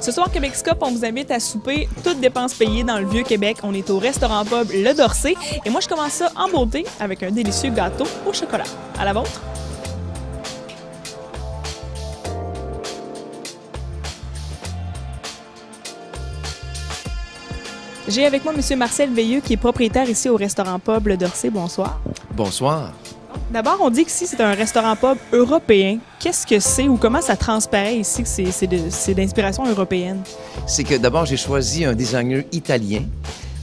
Ce soir, Québec-Scope, on vous invite à souper, toutes dépenses payées dans le Vieux-Québec. On est au restaurant pub Le Dorsey. Et moi, je commence ça en beauté avec un délicieux gâteau au chocolat. À la vôtre? J'ai avec moi M. Marcel Veilleux, qui est propriétaire ici au restaurant pub Le Dorsey. Bonsoir. Bonsoir. D'abord, on dit qu'ici, c'est un restaurant pub européen. Qu'est-ce que c'est ou comment ça transparaît ici que c'est d'inspiration européenne? C'est que d'abord, j'ai choisi un designer italien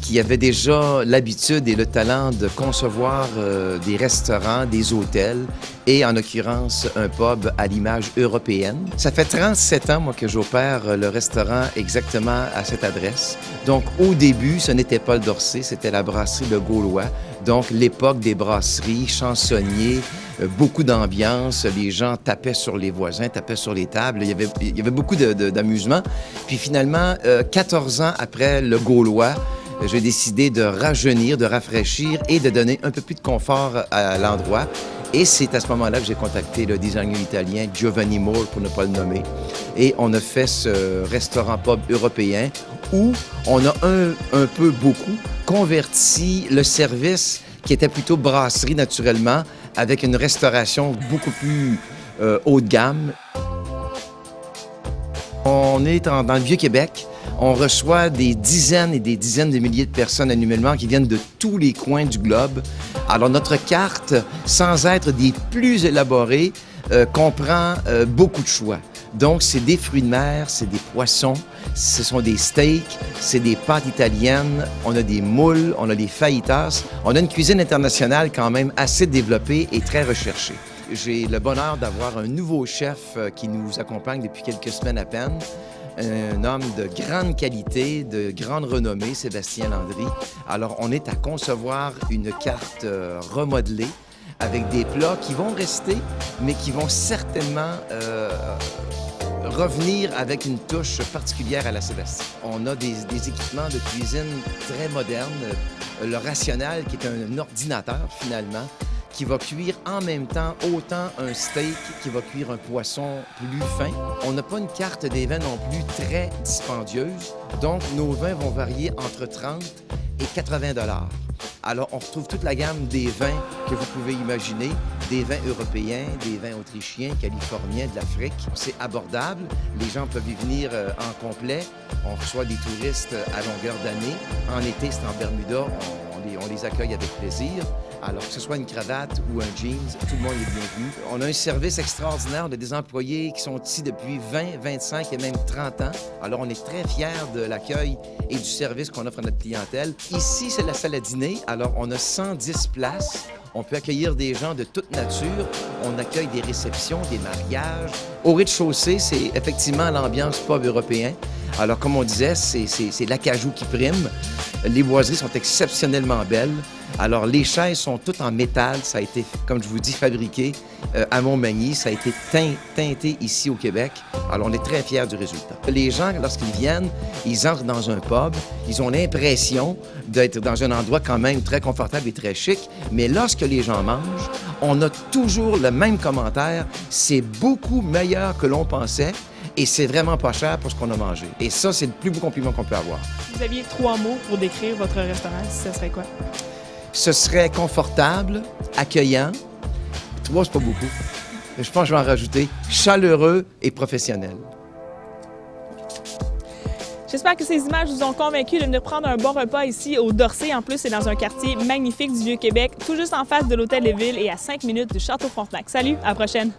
qui avait déjà l'habitude et le talent de concevoir des restaurants, des hôtels et, en l'occurrence, un pub à l'image européenne. Ça fait 37 ans, moi, que j'opère le restaurant exactement à cette adresse. Donc, au début, ce n'était pas le Dorsey, c'était la brasserie Le Gaulois. Donc, l'époque des brasseries, chansonniers, beaucoup d'ambiance, les gens tapaient sur les voisins, tapaient sur les tables, il y avait beaucoup d'amusement. Puis finalement, 14 ans après Le Gaulois, j'ai décidé de rajeunir, de rafraîchir et de donner un peu plus de confort à l'endroit. Et c'est à ce moment-là que j'ai contacté le designer italien Giovanni Moore, pour ne pas le nommer. Et on a fait ce restaurant pub européen où on a un peu beaucoup converti le service qui était plutôt brasserie naturellement avec une restauration beaucoup plus haut de gamme. On est dans le Vieux-Québec. On reçoit des dizaines et des dizaines de milliers de personnes annuellement qui viennent de tous les coins du globe. Alors, notre carte, sans être des plus élaborées, comprend beaucoup de choix. Donc, c'est des fruits de mer, c'est des poissons, ce sont des steaks, c'est des pâtes italiennes, on a des moules, on a des fajitas. On a une cuisine internationale quand même assez développée et très recherchée. J'ai le bonheur d'avoir un nouveau chef qui nous accompagne depuis quelques semaines à peine. Un homme de grande qualité, de grande renommée, Sébastien Landry. Alors, on est à concevoir une carte remodelée avec des plats qui vont rester, mais qui vont certainement revenir avec une touche particulière à la Sébastien. On a des équipements de cuisine très modernes. Le Rational, qui est un ordinateur, finalement, qui va cuire en même temps autant un steak qui va cuire un poisson plus fin. On n'a pas une carte des vins non plus très dispendieuse, donc nos vins vont varier entre 30 et 80 $. Alors, on retrouve toute la gamme des vins que vous pouvez imaginer, des vins européens, des vins autrichiens, californiens, de l'Afrique. C'est abordable, les gens peuvent y venir en complet. On reçoit des touristes à longueur d'année. En été, c'est en Bermuda, on les accueille avec plaisir. Alors, que ce soit une cravate ou un jeans, tout le monde est bienvenu. On a un service extraordinaire de des employés qui sont ici depuis 20, 25 et même 30 ans. Alors, on est très fiers de l'accueil et du service qu'on offre à notre clientèle. Ici, c'est la salle à dîner. Alors, on a 110 places. On peut accueillir des gens de toute nature. On accueille des réceptions, des mariages. Au rez-de-chaussée, c'est effectivement l'ambiance pub européen. Alors, comme on disait, c'est l'acajou qui prime. Les boiseries sont exceptionnellement belles. Alors, les chaises sont toutes en métal. Ça a été, comme je vous dis, fabriqué à Montmagny. Ça a été teinté ici au Québec. Alors, on est très fiers du résultat. Les gens, lorsqu'ils viennent, ils entrent dans un pub. Ils ont l'impression d'être dans un endroit quand même très confortable et très chic. Mais lorsque les gens mangent, on a toujours le même commentaire. C'est beaucoup meilleur que l'on pensait. Et c'est vraiment pas cher pour ce qu'on a mangé. Et ça, c'est le plus beau compliment qu'on peut avoir. Vous aviez 3 mots pour décrire votre restaurant, ce serait quoi? Ce serait confortable, accueillant. 3, c'est pas beaucoup. Je pense que je vais en rajouter chaleureux et professionnel. J'espère que ces images vous ont convaincu de venir prendre un bon repas ici au Dorsey. En plus, c'est dans un quartier magnifique du Vieux-Québec, tout juste en face de l'Hôtel de Ville et à 5 minutes du Château Frontenac. Salut, à la prochaine!